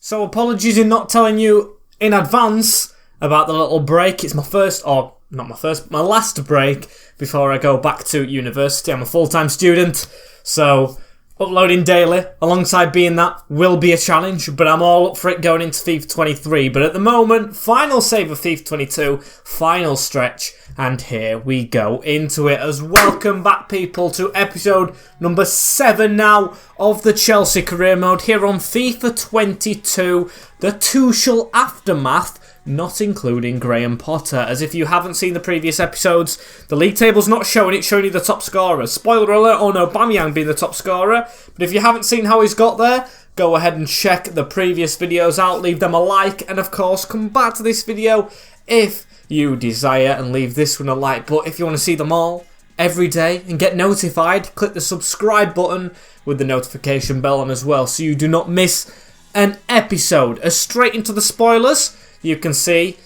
So apologies in not telling you in advance about the little break. It's my first, or not my first, my last break before I go back to university. I'm a full-time student, so uploading daily alongside being that will be a challenge, but I'm all up for it going into FIFA 23. But at the moment, final save of FIFA 22, final stretch, and here we go into it. As welcome back, people, to episode number 7 now of the Chelsea career mode here on FIFA 22, the Tuchel aftermath, not including Graham Potter. As if you haven't seen the previous episodes, the league table's not showing it, showing you the top scorers. Spoiler alert on Aubameyang being the top scorer, but if you haven't seen how he's got there, go ahead and check the previous videos out, leave them a like, and of course come back to this video if you desire and leave this one a like. But if you want to see them all every day and get notified, click the subscribe button with the notification bell on as well so you do not miss an episode. As straight into the spoilers, you can see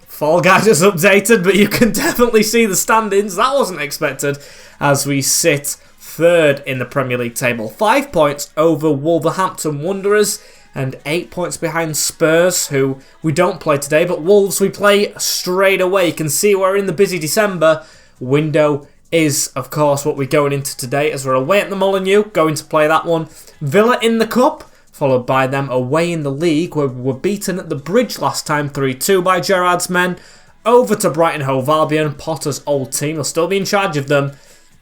Fall Guys is updated, but you can definitely see the standings. That wasn't expected, as we sit third in the Premier League table. 5 points over Wolverhampton Wanderers and 8 points behind Spurs, who we don't play today, but Wolves we play straight away. You can see we're in the busy December window is, of course, what we're going into today, as we're away at the Molineux, going to play that one. Villa in the Cup, followed by them away in the league, where we were beaten at the Bridge last time 3-2 by Gerrard's men. Over to Brighton Hove Albion, Potter's old team, he'll still be in charge of them.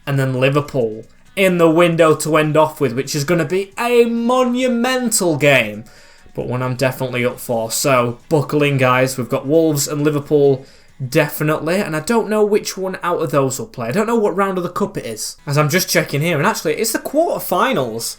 And then Liverpool in the window to end off with, which is going to be a monumental game, but one I'm definitely up for. So buckle in, guys. We've got Wolves and Liverpool definitely, and I don't know which one out of those will play. I don't know what round of the cup it is, as I'm just checking here, and actually it's the quarterfinals.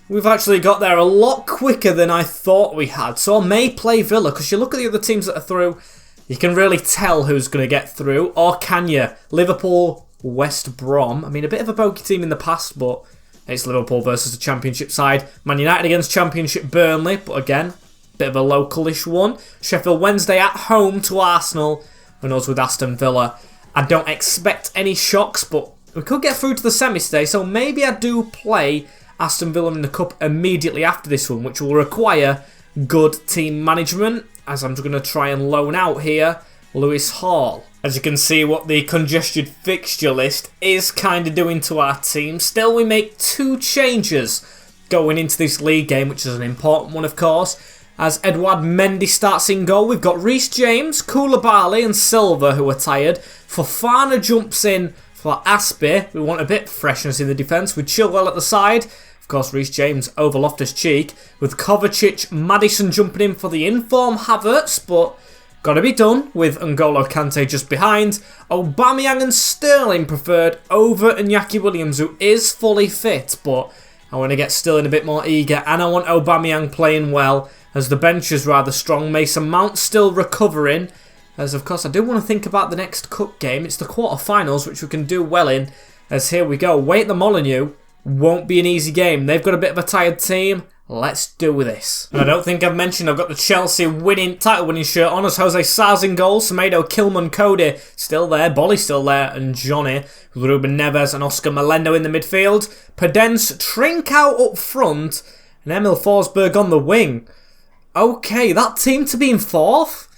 We've actually got there a lot quicker than I thought we had, so I may play Villa, because you look at the other teams that are through, you can really tell who's going to get through, or can you? Liverpool, West Brom. I mean, a bit of a bogey team in the past, but it's Liverpool versus the Championship side. Man United against Championship Burnley, but again, bit of a localish one. Sheffield Wednesday at home to Arsenal, and us with Aston Villa. I don't expect any shocks, but we could get through to the semis today, so maybe I do play Aston Villa in the Cup immediately after this one, which will require good team management, as I'm just going to try and loan out here Lewis Hall. As you can see, what the congested fixture list is kind of doing to our team. Still, we make 2 changes going into this league game, which is an important one, of course. As Edouard Mendy starts in goal, we've got Reece James, Koulibaly and Silva, who are tired. Fofana jumps in for Aspie. We want a bit of freshness in the defence with Chilwell at the side. Of course, Reece James over Loftus-Cheek. With Kovacic, Maddison jumping in for the inform Havertz, but got to be done with N'Golo Kante just behind. Aubameyang and Sterling preferred over Iñaki Williams, who is fully fit, but I want to get Sterling a bit more eager, and I want Aubameyang playing well, as the bench is rather strong. Mason Mount still recovering, as of course I do want to think about the next cup game. It's the quarterfinals, which we can do well in, as here we go. Wait, the Molineux won't be an easy game. They've got a bit of a tired team. Let's do this. And I don't think I've mentioned I've got the Chelsea title winning shirt on, as Jose Sar's in goal, Semedo, Kilman, Cody still there, Bolly still there, and Johnny, with Ruben Neves and Oscar Melendo in the midfield. Pedence, Trincao up front, and Emil Forsberg on the wing. Okay, that team to be in 4th.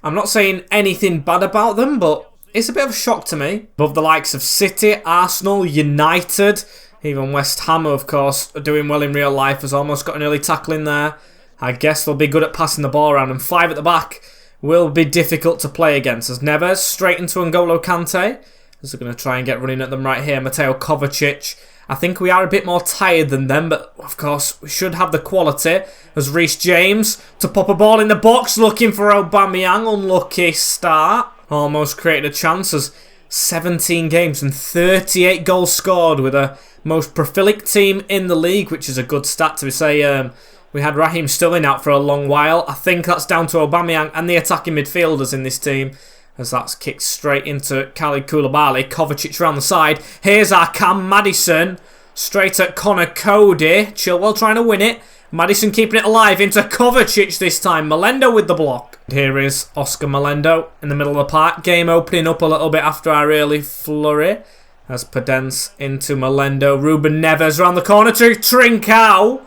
I'm not saying anything bad about them, but it's a bit of a shock to me. Above the likes of City, Arsenal, United, even West Ham, of course, are doing well in real life, has almost got an early tackle in there. I guess they'll be good at passing the ball around, and 5 at the back will be difficult to play against. As Neves straight into N'Golo Kante, as they're going to try and get running at them right here. Mateo Kovacic. I think we are a bit more tired than them, but of course we should have the quality. As Reece James to pop a ball in the box, looking for Aubameyang. Unlucky start. Almost created a chance, as 17 games and 38 goals scored with a most prolific team in the league, which is a good stat to say. We had Raheem Sterling out for a long while. I think that's down to Aubameyang and the attacking midfielders in this team, as that's kicked straight into Khalid Koulibaly. Kovacic around the side. Here's our Cam Maddison. Straight at Connor Cody. Chilwell trying to win it. Maddison keeping it alive into Kovacic this time. Melendo with the block. Here is Oscar Melendo in the middle of the park. Game opening up a little bit after our early flurry. As Pedence into Melendo. Ruben Neves around the corner to Trincao.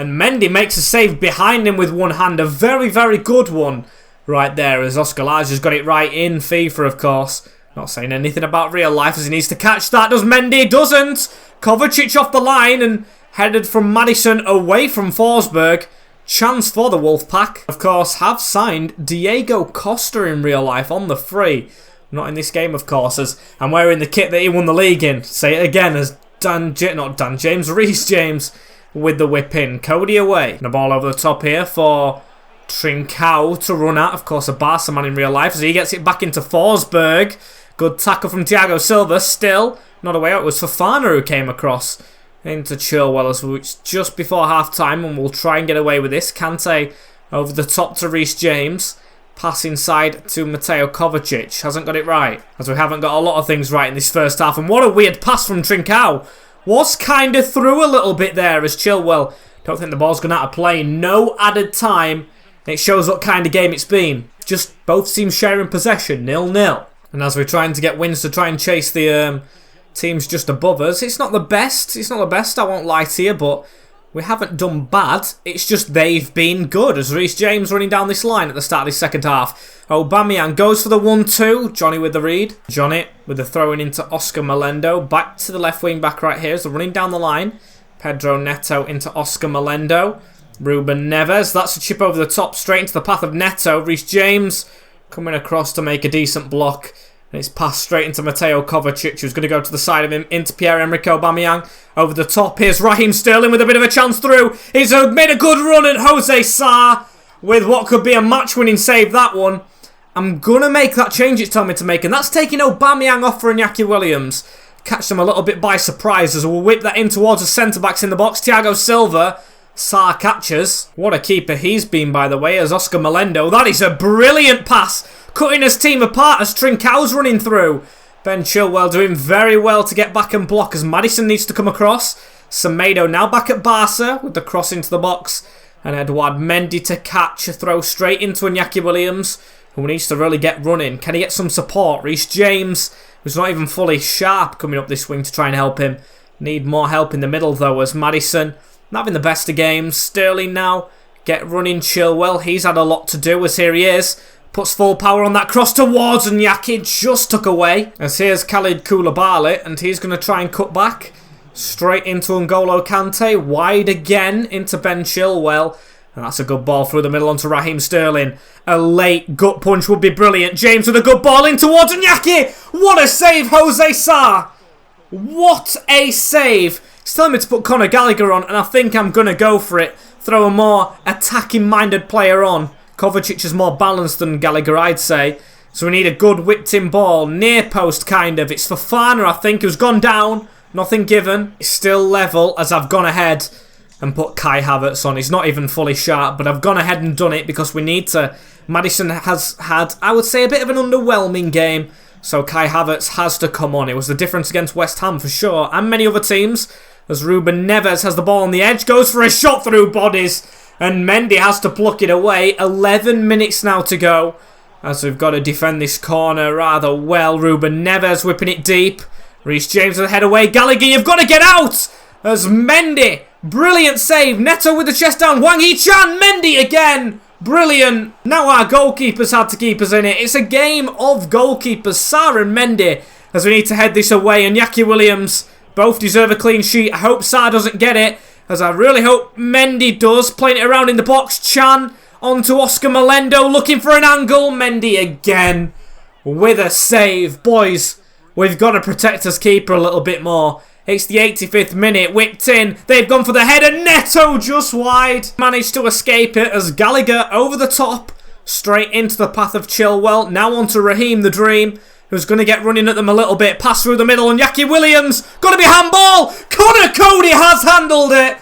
And Mendy makes a save behind him with one hand. A very, very good one right there, as Oscar Lager's got it right in FIFA, of course. Not saying anything about real life, as he needs to catch that. Does Mendy? Doesn't. Kovacic off the line and headed from Maddison away from Forsberg. Chance for the Wolfpack. Of course, have signed Diego Costa in real life on the free. Not in this game, of course, as I'm wearing the kit that he won the league in. Say it again, as Reece James with the whip in. Cody away. The ball over the top here for Trincao to run at. Of course, a Barca man in real life, as he gets it back into Forsberg. Good tackle from Thiago Silva. Still not away. It was Fofana who came across into Chilwell, as it's just before half-time, and we'll try and get away with this. Kante over the top to Reece James. Pass inside to Mateo Kovacic. Hasn't got it right, as we haven't got a lot of things right in this first half. And what a weird pass from Trincao. Was kind of through a little bit there, as Chilwell don't think the ball's gone out of play. No added time. It shows what kind of game it's been. Just both teams sharing possession, 0-0. And as we're trying to get wins to try and chase the teams just above us, it's not the best. It's not the best, I won't lie to you, but we haven't done bad. It's just they've been good, as Reece James running down this line at the start of this second half. Aubameyang goes for the 1-2. Johnny with the read. Johnny with the throw-in into Oscar Melendo. Back to the left wing back right here, so running down the line. Pedro Neto into Oscar Melendo. Ruben Neves. That's a chip over the top, straight into the path of Neto. Reece James coming across to make a decent block. And it's passed straight into Mateo Kovacic, who's going to go to the side of him, into Pierre-Emerick Aubameyang. Over the top, here's Raheem Sterling with a bit of a chance through. He's made a good run at Jose Sarr with what could be a match-winning save, that one. I'm going to make that change it's telling me to make, and that's taking Aubameyang off for Iñaki Williams. Catch them a little bit by surprise, as we'll whip that in towards the centre-backs in the box. Thiago Silva. Sarr catches. What a keeper he's been, by the way, as Oscar Melendo. That is a brilliant pass, cutting his team apart as Trincao's running through. Ben Chilwell doing very well to get back and block, as Maddison needs to come across. Semedo now back at Barca with the cross into the box. And Edouard Mendy to catch a throw straight into Iñaki Williams, who needs to really get running. Can he get some support? Reece James, who's not even fully sharp, coming up this wing to try and help him. Need more help in the middle, though, as Maddison not having the best of games. Sterling now get running. Chilwell, he's had a lot to do, as here he is. Puts full power on that cross towards Iñaki, just took away. As here's Khalid Koulibaly, and he's going to try and cut back. Straight into N'Golo Kante, wide again into Ben Chilwell. And that's a good ball through the middle onto Raheem Sterling. A late gut punch would be brilliant. James with a good ball in towards Iñaki. What a save, Jose Sarr. What a save. He's telling me to put Conor Gallagher on, and I think I'm going to go for it. Throw a more attacking-minded player on. Kovacic is more balanced than Gallagher, I'd say. So we need a good whipped-in ball. Near post, kind of. It's Fofana, I think, who's gone down. Nothing given. It's still level, as I've gone ahead and put Kai Havertz on. He's not even fully sharp, but I've gone ahead and done it because we need to. Maddison has had, I would say, a bit of an underwhelming game. So Kai Havertz has to come on. It was the difference against West Ham for sure, and many other teams. As Ruben Neves has the ball on the edge, goes for a shot through bodies, and Mendy has to pluck it away. 11 minutes now to go, as we've got to defend this corner rather well. Ruben Neves whipping it deep. Reece James with the head away. Gallagher, you've got to get out! As Mendy, brilliant save. Neto with the chest down. Wang Hee-chan, Mendy again. Brilliant. Now our goalkeepers had to keep us in it. It's a game of goalkeepers, Sarr and Mendy, as we need to head this away. And Iñaki Williams both deserve a clean sheet. I hope Sarr doesn't get it, as I really hope Mendy does. Playing it around in the box. Chan onto Oscar Melendo, looking for an angle. Mendy again with a save. Boys, we've got to protect his keeper a little bit more. It's the 85th minute, whipped in. They've gone for the header. Neto just wide. Managed to escape it as Gallagher over the top. Straight into the path of Chilwell. Now on to Raheem the Dream, who's going to get running at them a little bit. Pass through the middle, and Iñaki Williams. Got to be handball. Connor Cody has handled it.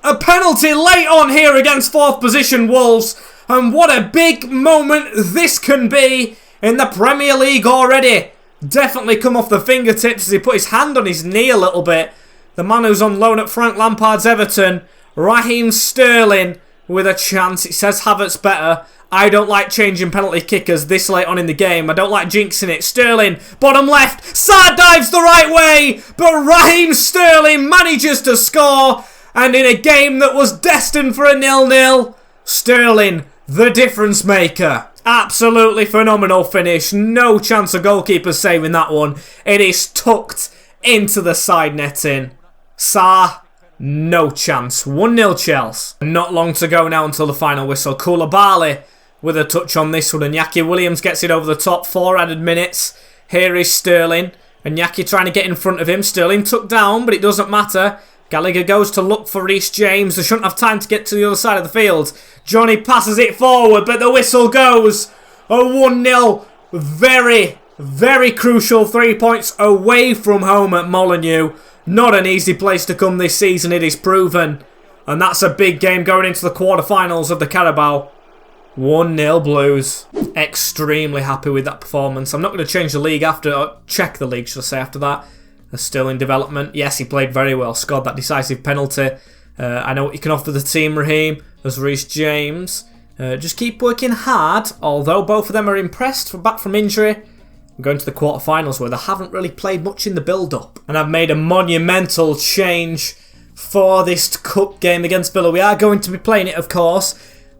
A penalty late on here against 4th position Wolves. And what a big moment this can be in the Premier League already. Definitely come off the fingertips as he put his hand on his knee a little bit. The man who's on loan at Frank Lampard's Everton, Raheem Sterling, with a chance. It says Havertz better. I don't like changing penalty kickers this late on in the game. I don't like jinxing it. Sterling, bottom left. Sarr dives the right way, but Raheem Sterling manages to score. And in a game that was destined for a 0-0, Sterling, the difference maker. Absolutely phenomenal finish. No chance of goalkeeper saving that one. It is tucked into the side netting. Sa, no chance. 1-0 Chelsea. Not long to go now until the final whistle. Koulibaly with a touch on this one. And Iñaki Williams gets it over the top. 4 added minutes. Here is Sterling. And Iñaki trying to get in front of him. Sterling tucked down, but it doesn't matter. Gallagher goes to look for Reece James. They shouldn't have time to get to the other side of the field. Johnny passes it forward, but the whistle goes. A 1-0. Very, very crucial 3 points away from home at Molineux. Not an easy place to come this season, it is proven. And that's a big game going into the quarterfinals of the Carabao. 1-0 Blues. Extremely happy with that performance. I'm not going to change the league after, or check the league, should I say, after that. They're still in development. Yes, he played very well. Scored that decisive penalty. I know what you can offer the team, Raheem. There's Reece James. Just keep working hard. Although both of them are impressed back from injury. I'm going to the quarterfinals where they haven't really played much in the build-up. And I've made a monumental change for this cup game against Villa. We are going to be playing it, of course,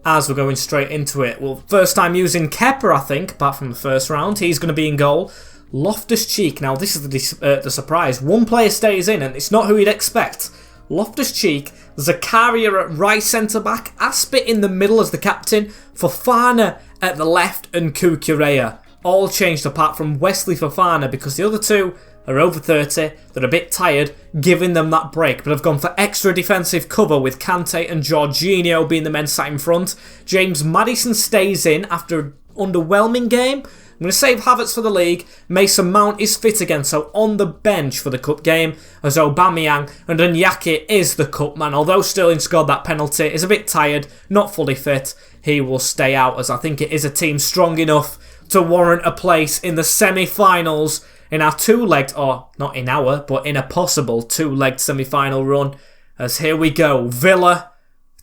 as we're going straight into it. Well, first time using Kepa, I think, apart from the first round. He's going to be in goal. Loftus-Cheek. Now, this is the surprise. One player stays in, and it's not who you'd expect. Loftus-Cheek, Zakaria at right centre-back, Aspit in the middle as the captain, Fofana at the left, and Cucurella. All changed apart from Wesley Fofana because the other two are over 30, they're a bit tired, giving them that break, but have gone for extra defensive cover with Kante and Jorginho being the men sat in front. James Maddison stays in after an underwhelming game. I'm going to save Havertz for the league. Mason Mount is fit again, so on the bench for the cup game as Aubameyang, and Iñaki is the cup man. Although Sterling scored that penalty, is a bit tired, not fully fit, he will stay out as I think it is a team strong enough to warrant a place in the semi-finals in our two-legged, or not in our, but in a possible two-legged semi-final run. As here we go, Villa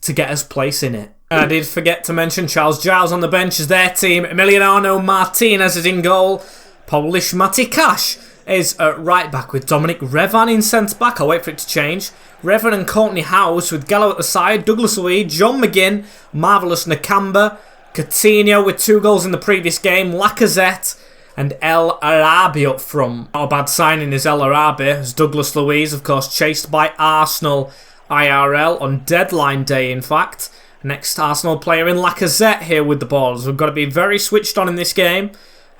to get us place in it. I did forget to mention Charles Giles on the bench as their team. Emiliano Martinez is in goal. Polish Mati Cash is at right back with Dominic Revan in centre back. I'll wait for it to change. Revan and Courtney House with Gallo at the side. Douglas Luiz, John McGinn, Marvellous Nakamba, Coutinho with 2 goals in the previous game. Lacazette and El Arabi up front. Not a bad signing is El Arabi as Douglas Luiz, of course, chased by Arsenal IRL on deadline day, in fact. Next Arsenal player in Lacazette here with the balls. We've got to be very switched on in this game.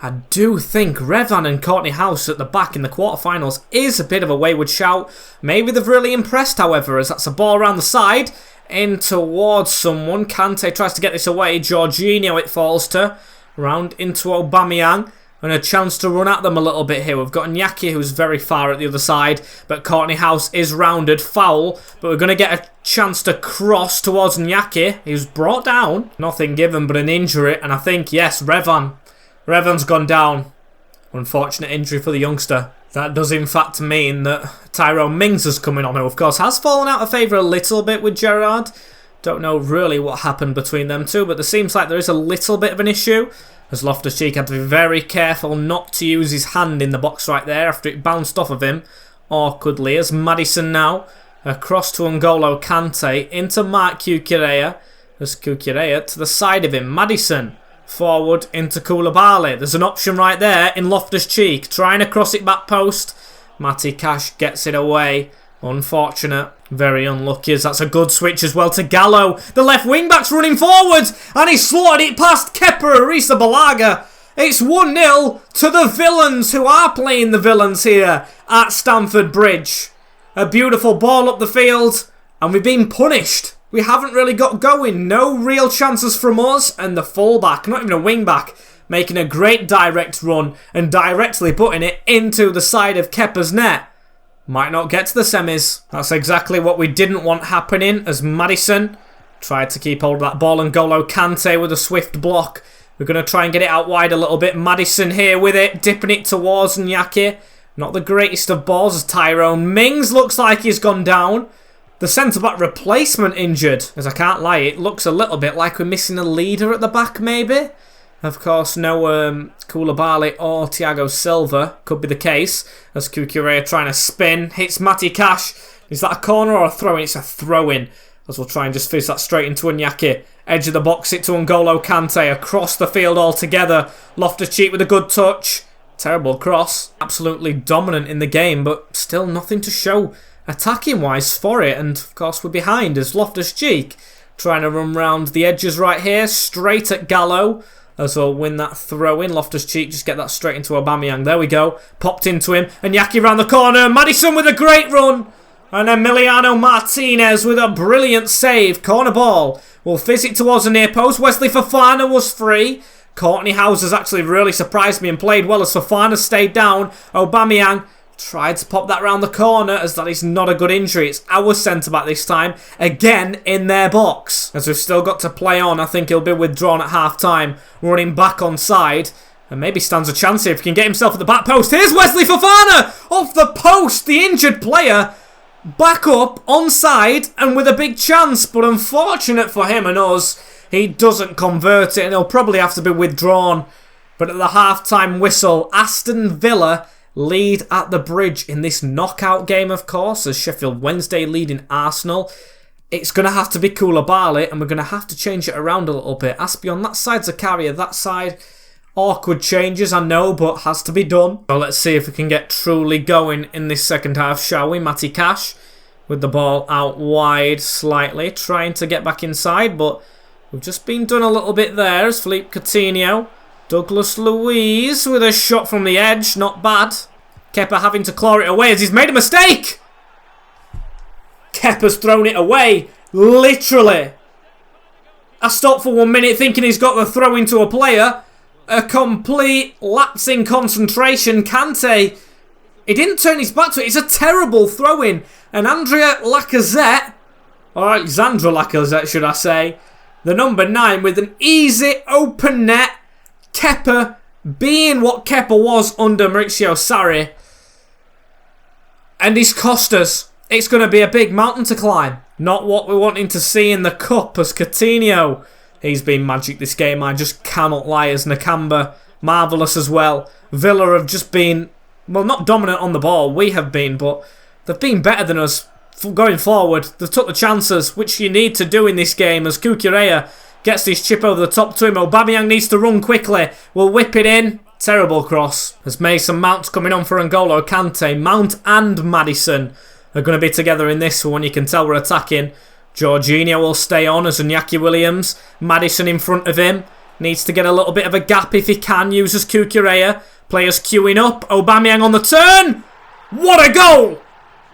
I do think Revan and Courtney House at the back in the quarterfinals is a bit of a wayward shout. Maybe they've really impressed, however, as that's a ball around the side. In towards someone. Kante tries to get this away. Jorginho it falls to. Round into Aubameyang. And a chance to run at them a little bit here. We've got Iñaki who's very far at the other side. But Courtney House is rounded. Foul. But we're going to get a chance to cross towards Iñaki. He was brought down. Nothing given but an injury. And I think, yes, Revan's gone down. Unfortunate injury for the youngster. That does in fact mean that Tyrone Mings is coming on, who of course has fallen out of favour a little bit with Gerrard. Don't know really what happened between them two, but there seems like there is a little bit of an issue. As Loftus-Cheek had to be very careful not to use his hand in the box right there after it bounced off of him awkwardly. As Maddison now, across to N'Golo Kante, into Mark Cucurella. As Cucurella to the side of him. Maddison forward into Koulibaly. There's an option right there in Loftus-Cheek. Trying to cross it back post. Mati Cash gets it away. Unfortunate. Very unlucky as that's a good switch as well to Gallo. The left wing back's running forwards and he slaughtered it past Kepa Arrizabalaga. It's 1-0 to the Villains, who are playing the Villains here at Stamford Bridge. A beautiful ball up the field and we've been punished. We haven't really got going. No real chances from us, and the fullback, not even a wing back, making a great direct run and directly putting it into the side of Kepa's net. Might not get to the semis. That's exactly what we didn't want happening as Maddison tried to keep hold of that ball. And N'Golo Kante with a swift block. We're going to try and get it out wide a little bit. Maddison here with it, dipping it towards Iñaki. Not the greatest of balls as Tyrone Mings looks like he's gone down. The centre-back replacement injured. As I can't lie, it looks a little bit like we're missing a leader at the back, maybe. Of course, no Koulibaly or Thiago Silva. Could be the case. As Cucurella trying to spin. Hits Mati Cash. Is that a corner or a throw-in? It's a throw-in. As we'll try and just fizz that straight into Iñaki. Edge of the box, it to N'Golo Kante. Across the field altogether. Loftus-Cheek with a good touch. Terrible cross. Absolutely dominant in the game, but still nothing to show attacking-wise for it. And, of course, we're behind as Loftus-Cheek trying to run round the edges right here. Straight at Gallo. As we'll win that throw-in. Loftus-Cheek just get that straight into Aubameyang. There we go. Popped into him. Iñaki round the corner. Maddison with a great run. And Emiliano Martinez with a brilliant save. Corner ball. We'll fizz it towards the near post. Wesley Fofana was free. Courtney House has actually really surprised me and played well as Fofana stayed down. Aubameyang tried to pop that round the corner as that is not a good injury. It's our centre-back this time. Again in their box. As we've still got to play on. I think he'll be withdrawn at half-time. Running back on side. And maybe stands a chance here if he can get himself at the back post. Here's Wesley Fofana! Off the post. The injured player. Back up, onside, and with a big chance. But unfortunate for him and us, he doesn't convert it, and he'll probably have to be withdrawn. But at the half-time whistle, Aston Villa lead at the Bridge in this knockout game, of course, as Sheffield Wednesday leading Arsenal. It's going to have to be Koulibaly, and we're going to have to change it around a little bit. Aspion, that side's a carrier, that side... Awkward changes, I know, but has to be done. So let's see if we can get truly going in this second half, shall we? Matty Cash with the ball out wide slightly, trying to get back inside, but we've just been done a little bit there as Philippe Coutinho. Douglas Luiz with a shot from the edge, not bad. Kepa having to claw it away as he's made a mistake. Kepa's thrown it away, literally. I stopped for 1 minute thinking he's got the throw into a player. A complete lapse in concentration. Kante, he didn't turn his back to it. It's a terrible throw-in. And Andrea Lacazette, or Alexandra Lacazette should I say, the number 9 with an easy open net. Kepa being what Kepa was under Maurizio Sarri. And he's cost us. It's going to be a big mountain to climb. Not what we're wanting to see in the cup as Coutinho. He's been magic this game, I just cannot lie, as Nakamba. Marvellous as well. Villa have just been, well, not dominant on the ball, we have been, but they've been better than us going forward. They've took the chances, which you need to do in this game, as Kukureya gets this chip over the top to him. Aubameyang needs to run quickly. We'll whip it in. Terrible cross. As Mason Mount's coming on for N'Golo Kante. Mount and Maddison are going to be together in this one. You can tell we're attacking. Jorginho will stay on as Iñaki Williams. Maddison in front of him. Needs to get a little bit of a gap if he can. Uses Kukureya. Players queuing up. Aubameyang on the turn. What a goal!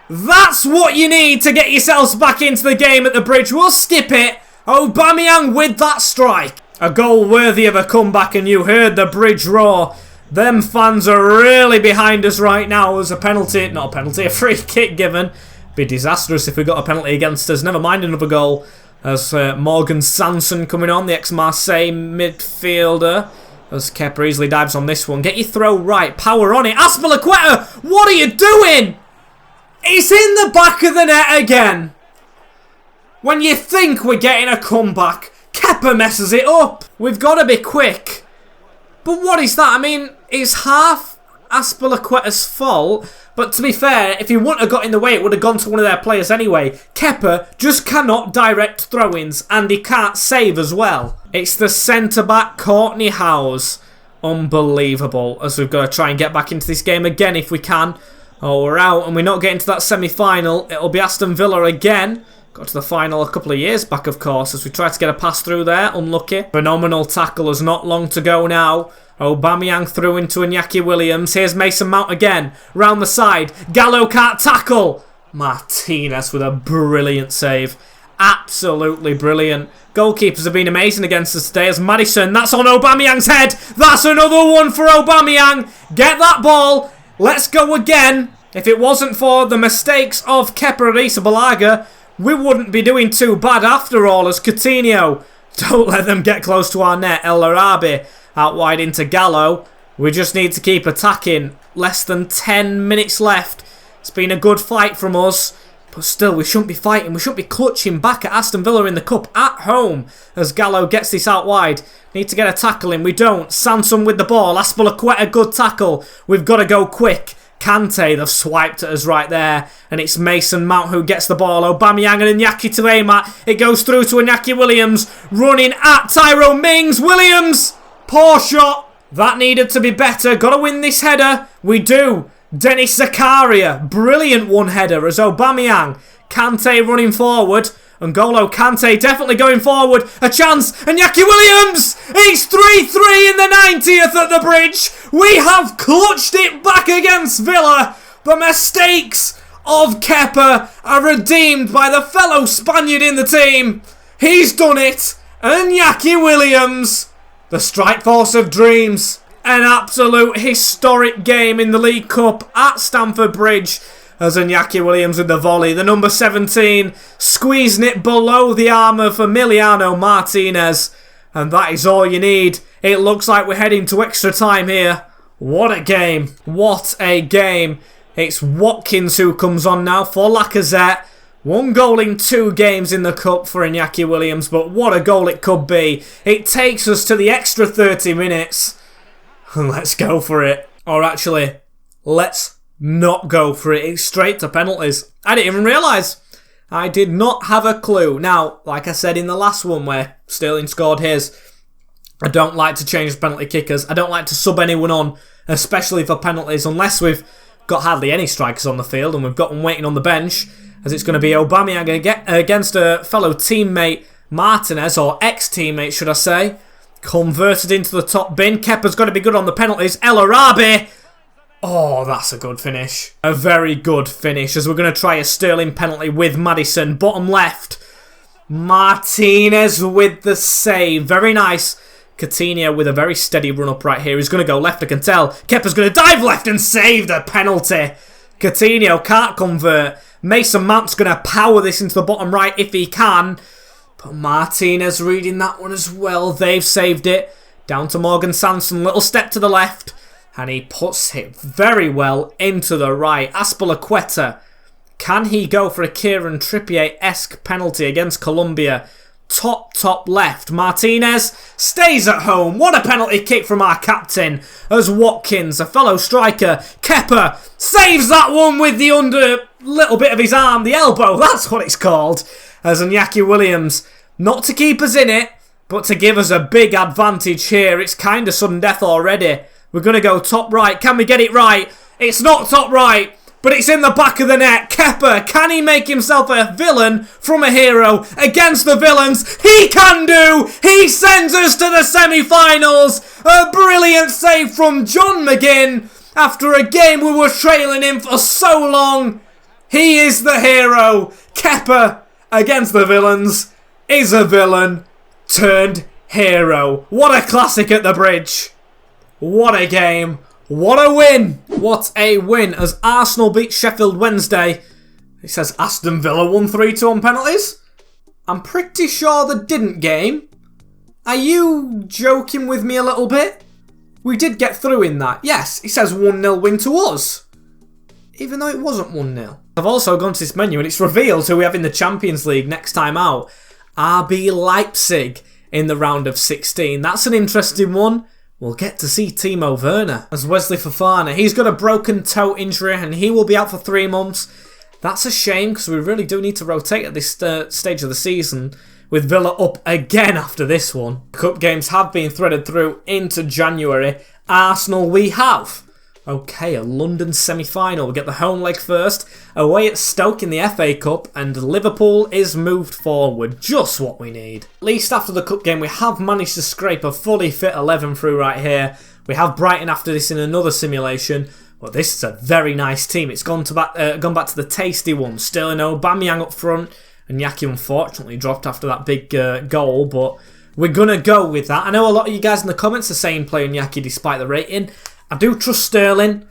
That's what you need to get yourselves back into the game at the Bridge. We'll skip it. Aubameyang with that strike. A goal worthy of a comeback, and you heard the Bridge roar. Them fans are really behind us right now. As a penalty, not a penalty, a free kick given. Be disastrous if we got a penalty against us. Never mind another goal. As Morgan Sanson coming on, the ex-Marseille midfielder. As Kepa easily dives on this one. Get your throw right. Power on it. Azpilicueta, what are you doing? It's in the back of the net again. When you think we're getting a comeback, Kepa messes it up. We've got to be quick. But what is that? I mean, it's half Azpilicueta's fault. But to be fair, if he wouldn't have got in the way, it would have gone to one of their players anyway. Kepa just cannot direct throw-ins, and he can't save as well. It's the centre-back, Courtney House. Unbelievable, as we've got to try and get back into this game again if we can. Oh, we're out, and we're not getting to that semi-final. It'll be Aston Villa again. Got to the final a couple of years back, of course, as we tried to get a pass through there. Unlucky. Phenomenal tackle. There's not long to go now. Aubameyang through into Iñaki Williams. Here's Mason Mount again. Round the side. Gallo can't tackle. Martinez with a brilliant save. Absolutely brilliant. Goalkeepers have been amazing against us today as Maddison. That's on Aubameyang's head. That's another one for Aubameyang. Get that ball. Let's go again. If it wasn't for the mistakes of Kepa Arrizabalaga, we wouldn't be doing too bad after all as Coutinho. Don't let them get close to our net. El Arabi out wide into Gallo. We just need to keep attacking. Less than 10 minutes left. It's been a good fight from us. But still, we shouldn't be fighting. We shouldn't be clutching back at Aston Villa in the Cup at home. As Gallo gets this out wide. Need to get a tackle in. We don't. Sanson with the ball. Azpilicueta, good tackle. We've got to go quick. Kante, they've swiped at us right there. And it's Mason Mount who gets the ball. Aubameyang and Iñaki to aim at. It goes through to Iñaki Williams. Running at Tyrone Mings. Williams! Poor shot. That needed to be better. Got to win this header. We do. Denis Zakaria. Brilliant one header as Aubameyang. Kante running forward. N'Golo Kante definitely going forward. A chance. Iñaki Williams! It's 3-3 in the 90th at the Bridge. We have clutched it back against Villa. The mistakes of Kepa are redeemed by the fellow Spaniard in the team. He's done it. Iñaki Williams. The strike force of dreams. An absolute historic game in the League Cup at Stamford Bridge. As Iñaki Williams with the volley. The number 17 squeezing it below the arm of Emiliano Martinez. And that is all you need. It looks like we're heading to extra time here. What a game. What a game. It's Watkins who comes on now for Lacazette. 1 goal in 2 games in the Cup for Iñaki Williams. But what a goal it could be. It takes us to the extra 30 minutes. Let's go for it. Or actually, let's not go for it. It's straight to penalties. I didn't even realise. I did not have a clue. Now, like I said in the last one where Sterling scored his, I don't like to change penalty kickers. I don't like to sub anyone on, especially for penalties, unless we've got hardly any strikers on the field and we've got them waiting on the bench, as it's going to be Aubameyang against a fellow teammate, Martinez, or ex-teammate, should I say. Converted into the top bin. Kepa's got to be good on the penalties. El Arabi. Oh, that's a good finish. A very good finish, as we're going to try a Sterling penalty with Maddison. Bottom left. Martinez with the save. Very nice. Coutinho with a very steady run-up right here. He's going to go left, I can tell. Kepa's going to dive left and save the penalty. Coutinho can't convert. Mason Mount's going to power this into the bottom right if he can. But Martinez reading that one as well. They've saved it. Down to Morgan Sanson. Little step to the left. And he puts it very well into the right. Azpilicueta. Can he go for a Kieran Trippier-esque penalty against Colombia? Top left. Martinez stays at home. What a penalty kick from our captain. As Watkins, a fellow striker, Kepa, saves that one with the under little bit of his arm. The elbow, that's what it's called. As Iñaki Williams, not to keep us in it, but to give us a big advantage here. It's kind of sudden death already. We're going to go top right. Can we get it right? It's not top right, but it's in the back of the net. Kepa, can he make himself a villain from a hero against the villains? He can do! He sends us to the semi-finals! A brilliant save from John McGinn after a game we were trailing him for so long. He is the hero. Kepa against the villains is a villain turned hero. What a classic at the Bridge. What a game. What a win. What a win as Arsenal beat Sheffield Wednesday. It says Aston Villa won 3-2 on penalties. I'm pretty sure they didn't game. Are you joking with me a little bit? We did get through in that. Yes, it says 1-0 win to us. Even though it wasn't 1-0. I've also gone to this menu and it's revealed who we have in the Champions League next time out. RB Leipzig in the round of 16. That's an interesting one. We'll get to see Timo Werner as Wesley Fofana. He's got a broken toe injury and he will be out for 3 months. That's a shame because we really do need to rotate at this stage of the season, with Villa up again after this one. Cup games have been threaded through into January. Arsenal we have. Okay, a London semi-final. We get the home leg first, away at Stoke in the FA Cup, and Liverpool is moved forward. Just what we need. At least after the cup game, we have managed to scrape a fully fit 11 through right here. We have Brighton after this in another simulation, but this is a very nice team. It's gone back to the tasty one. Sterling Aubameyang up front, and Iñaki unfortunately dropped after that big goal, but we're going to go with that. I know a lot of you guys in the comments are saying play Iñaki despite the rating. I do trust Sterling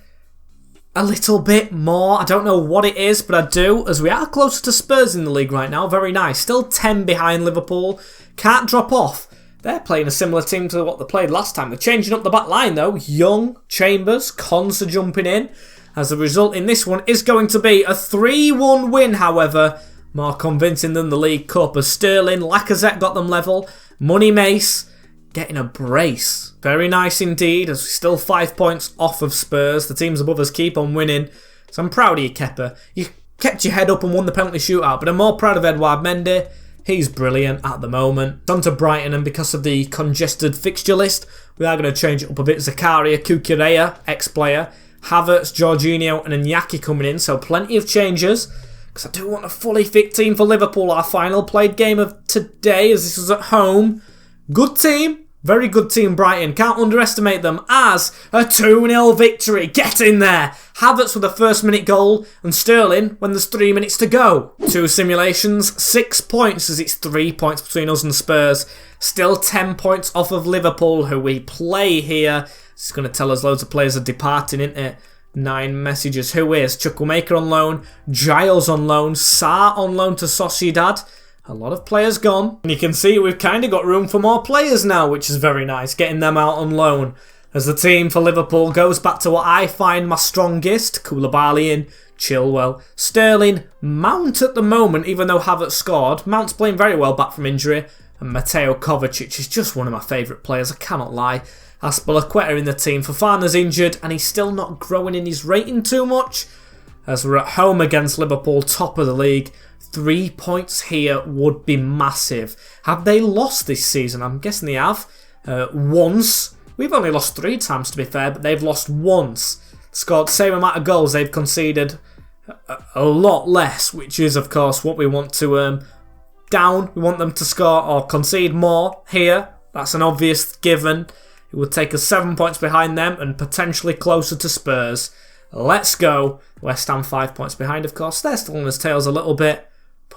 a little bit more. I don't know what it is, but I do, as we are closer to Spurs in the league right now. Very nice. Still 10 behind Liverpool. Can't drop off. They're playing a similar team to what they played last time. They're changing up the back line, though. Young, Chambers, Konsa jumping in. As the result in this one is going to be a 3-1 win, however. More convincing than the League Cup, as Sterling, Lacazette got them level. Money Mace getting a brace. Very nice indeed, as we're still 5 points off of Spurs. The teams above us keep on winning. So I'm proud of you, Kepa. You kept your head up and won the penalty shootout, but I'm more proud of Edouard Mendy. He's brilliant at the moment. On to Brighton, and because of the congested fixture list, we are going to change it up a bit. Zakaria, Kukureya, ex-player, Havertz, Jorginho and Iñaki coming in, so plenty of changes. Because I do want a fully fit team for Liverpool, our final played game of today, as this was at home. Good team. Very good team, Brighton. Can't underestimate them as a 2-0 victory. Get in there. Havertz with a first-minute goal and Sterling when there's 3 minutes to go. 2 simulations, 6 points as it's 3 points between us and Spurs. Still 10 points off of Liverpool, who we play here. It's going to tell us loads of players are departing, isn't it? 9 messages. Who is? Chukwuemeka on loan, Giles on loan, Sarr on loan to Sociedad. A lot of players gone. And you can see we've kind of got room for more players now, which is very nice, getting them out on loan. As the team for Liverpool goes back to what I find my strongest. Koulibaly in, Chilwell, Sterling, Mount at the moment, even though Havertz scored. Mount's playing very well back from injury. And Mateo Kovacic is just one of my favourite players, I cannot lie. Aspilicueta in the team. Fofana's injured and he's still not growing in his rating too much. As we're at home against Liverpool, top of the league. 3 points here would be massive. Have they lost this season? I'm guessing they have. Once. We've only lost 3 times to be fair, but they've lost once. Scored the same amount of goals. They've conceded a lot less, which is of course what we want to down. We want them to score or concede more here. That's an obvious given. It would take us 7 points behind them and potentially closer to Spurs. Let's go. West Ham 5 points behind, of course. They're still on his tails a little bit.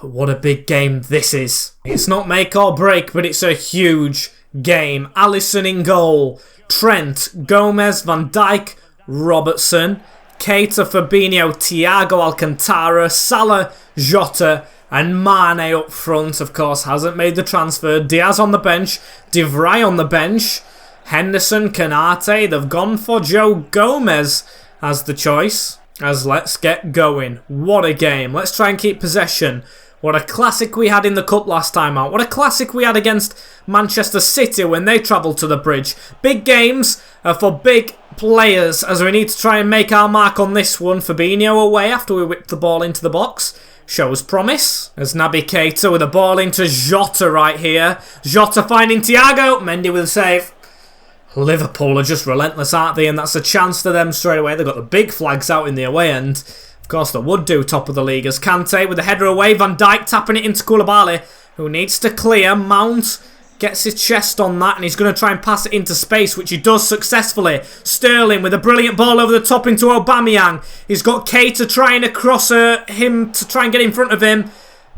But what a big game this is. It's not make or break, but it's a huge game. Alisson in goal. Trent, Gomez, Van Dijk, Robertson, Keita, Fabinho, Thiago Alcantara, Salah, Jota, and Mane up front, of course, hasn't made the transfer. Diaz on the bench. De Vrij on the bench. Henderson, Kanate. They've gone for Joe Gomez as the choice. As let's get going. What a game. Let's try and keep possession. What a classic we had in the Cup last time out. What a classic we had against Manchester City when they travelled to the Bridge. Big games for big players as we need to try and make our mark on this one. Fabinho away after we whipped the ball into the box. Shows promise. As Naby Keita with a ball into Jota right here. Jota finding Thiago. Mendy with a save. Liverpool are just relentless, aren't they? And that's a chance to them straight away. They've got the big flags out in the away end. Of course, they would do top of the league. As Kante with the header away. Van Dijk tapping it into Koulibaly, who needs to clear. Mount gets his chest on that, and he's going to try and pass it into space, which he does successfully. Sterling with a brilliant ball over the top into Aubameyang. He's got Keita trying to cross him to try and get in front of him.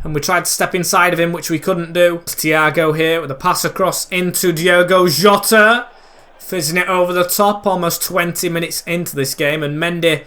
And we tried to step inside of him, which we couldn't do. Thiago here with a pass across into Diogo Jota. Fizzing it over the top, almost 20 minutes into this game. And Mendy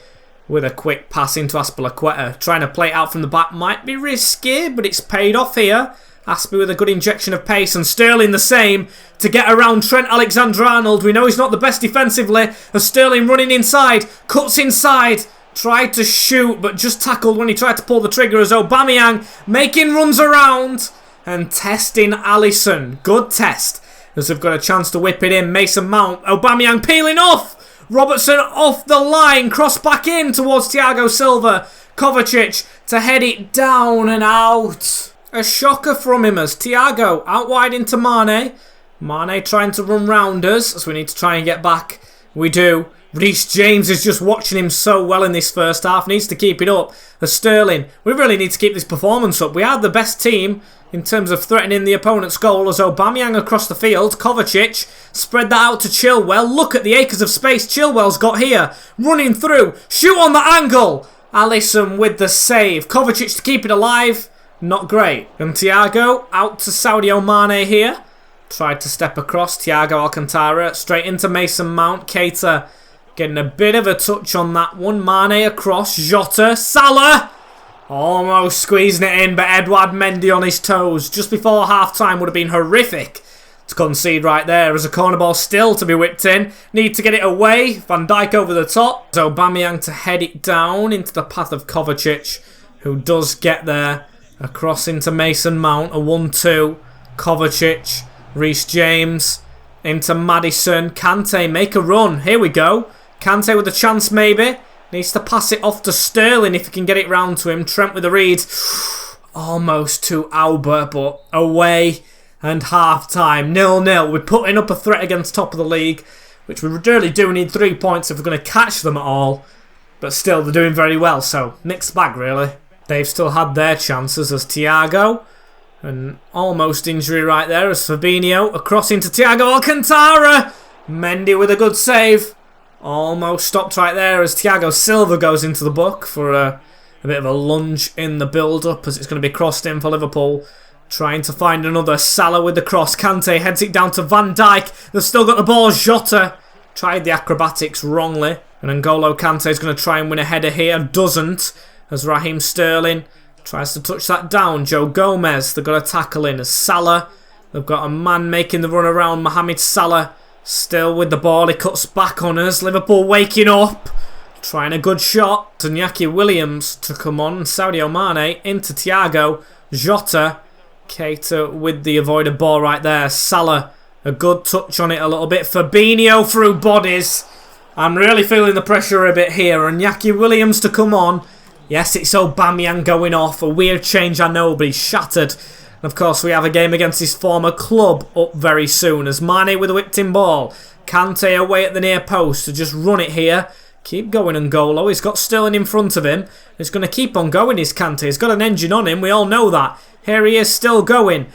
with a quick pass into Aspilicueta. Trying to play it out from the back might be risky, but it's paid off here. Aspi with a good injection of pace, and Sterling the same to get around Trent Alexander-Arnold. We know he's not the best defensively. As Sterling running inside, cuts inside, tried to shoot, but just tackled when he tried to pull the trigger. As Aubameyang making runs around and testing Alisson. Good test. As they've got a chance to whip it in. Mason Mount, Aubameyang peeling off. Robertson off the line, cross back in towards Thiago Silva. Kovacic to head it down and out. A shocker from him as Thiago out wide into Mane. Mane trying to run round us as we need to try and get back. We do. Reece James is just watching him so well in this first half. Needs to keep it up. As Sterling, we really need to keep this performance up. We are the best team in terms of threatening the opponent's goal. As Aubameyang across the field. Kovacic spread that out to Chilwell. Look at the acres of space Chilwell's got here. Running through. Shoot on the angle. Alisson with the save. Kovacic to keep it alive. Not great. And Thiago out to Sadio Mane here. Tried to step across. Thiago Alcantara straight into Mason Mount. Keita getting a bit of a touch on that one. Mane across. Jota. Salah. Almost squeezing it in, but Edouard Mendy on his toes. Just before half-time would have been horrific to concede right there. As a corner ball still to be whipped in. Need to get it away. Van Dijk over the top. So Aubameyang to head it down into the path of Kovacic, who does get there. Across into Mason Mount. A 1-2. Kovacic. Reece James. into Maddison. Kante, make a run. Here we go. Kante with a chance maybe. Needs to pass it off to Sterling if he can get it round to him. Trent with a read. Almost to Auba, but away and half-time. 0-0. We're putting up a threat against top of the league, which we really do need 3 points if we're going to catch them at all. But still, they're doing very well, so mixed bag, really. They've still had their chances as Thiago. And almost injury right there as Fabinho. Across into Thiago Alcantara. Mendy with a good save. Almost stopped right there as Thiago Silva goes into the book for a bit of a lunge in the build-up as it's going to be crossed in for Liverpool. Trying to find another. Salah with the cross. Kante heads it down to Van Dijk. They've still got the ball. Jota tried the acrobatics wrongly. And N'Golo Kante is going to try and win a header here. Doesn't. As Raheem Sterling tries to touch that down. Joe Gomez. They've got a tackle in as Salah. They've got a man making the run around. Mohamed Salah still with the ball. He cuts back on us. Liverpool waking up. Trying a good shot. Iñaki Williams to come on. Sadio Mane into Thiago. Jota. Keita with the avoided ball right there. Salah. A good touch on it a little bit. Fabinho through bodies. I'm really feeling the pressure a bit here. Iñaki Williams to come on. Yes, it's Aubameyang going off. A weird change, I know, but he's shattered. And of course, we have a game against his former club up very soon. As Mane with a whipped-in ball. Kante away at the near post to just run it here. Keep going, N'Golo. He's got Sterling in front of him. He's going to keep on going, is Kante. He's got an engine on him. We all know that. Here he is, still going.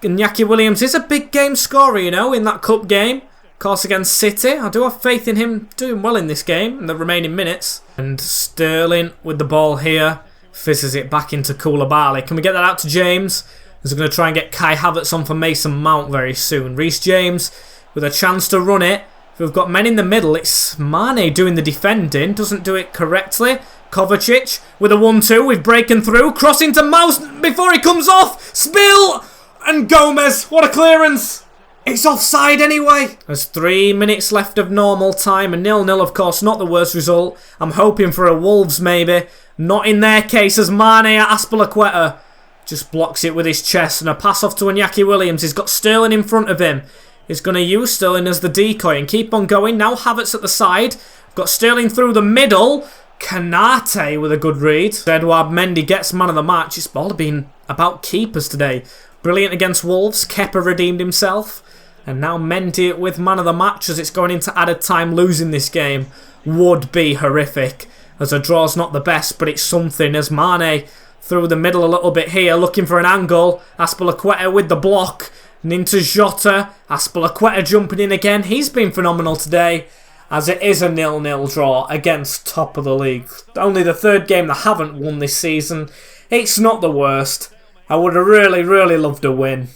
Iñaki Williams is a big game scorer, you know, in that cup game. Of course, against City. I do have faith in him doing well in this game in the remaining minutes. And Sterling with the ball here. Fizzes it back into Koulibaly. Can we get that out to James? He's going to try and get Kai Havertz on for Mason Mount very soon. Reece James with a chance to run it. If we've got men in the middle, it's Mane doing the defending. Doesn't do it correctly. Kovacic with a 1-2. We've broken through. Crossing to Mouse before he comes off. Spill! And Gomez. What a clearance! It's offside anyway. There's 3 minutes left of normal time. And 0-0, of course, not the worst result. I'm hoping for a Wolves, maybe. Not in their case, as Mane at Azpilicueta just blocks it with his chest. And a pass off to Iñaki Williams. He's got Sterling in front of him. He's going to use Sterling as the decoy and keep on going. Now Havertz at the side. Got Sterling through the middle. Kanate with a good read. Edouard Mendy gets man of the match. It's all been about keepers today. Brilliant against Wolves. Kepa redeemed himself. And now Mendy with man of the match as it's going into added time. Losing this game would be horrific. As a draw's not the best, but it's something. As Mane through the middle a little bit here. Looking for an angle. Azpilicueta with the block. And into Jota. Azpilicueta jumping in again. He's been phenomenal today. As it is a 0-0 draw against top of the league. Only the third game they haven't won this season. It's not the worst. I would have really, really loved a win.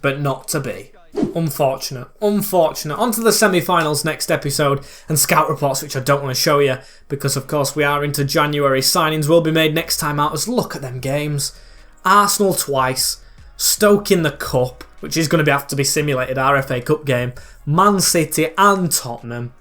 But not to be. Unfortunate. Unfortunate. On to the semi-finals next episode. And scout reports, which I don't want to show you. Because, of course, we are into January. Signings will be made next time out. As look at them games. Arsenal twice. Stoke in the Cup, which is going to have to be simulated, our FA Cup game. Man City and Tottenham.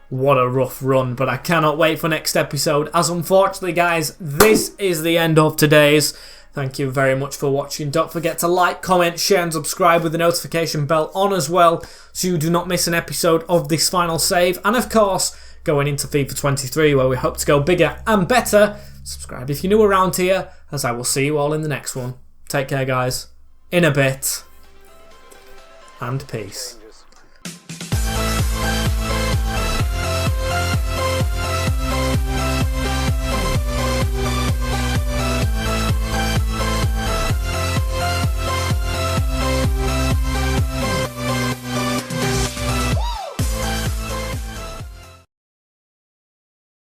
What a rough run, but I cannot wait for next episode. As unfortunately, guys, this is the end of today's. Thank you very much for watching. Don't forget to like, comment, share and subscribe with the notification bell on as well, so you do not miss an episode of this final save. And of course, going into FIFA 23, where we hope to go bigger and better. Subscribe if you're new around here, as I will see you all in the next one. Take care, guys. In a bit. And peace.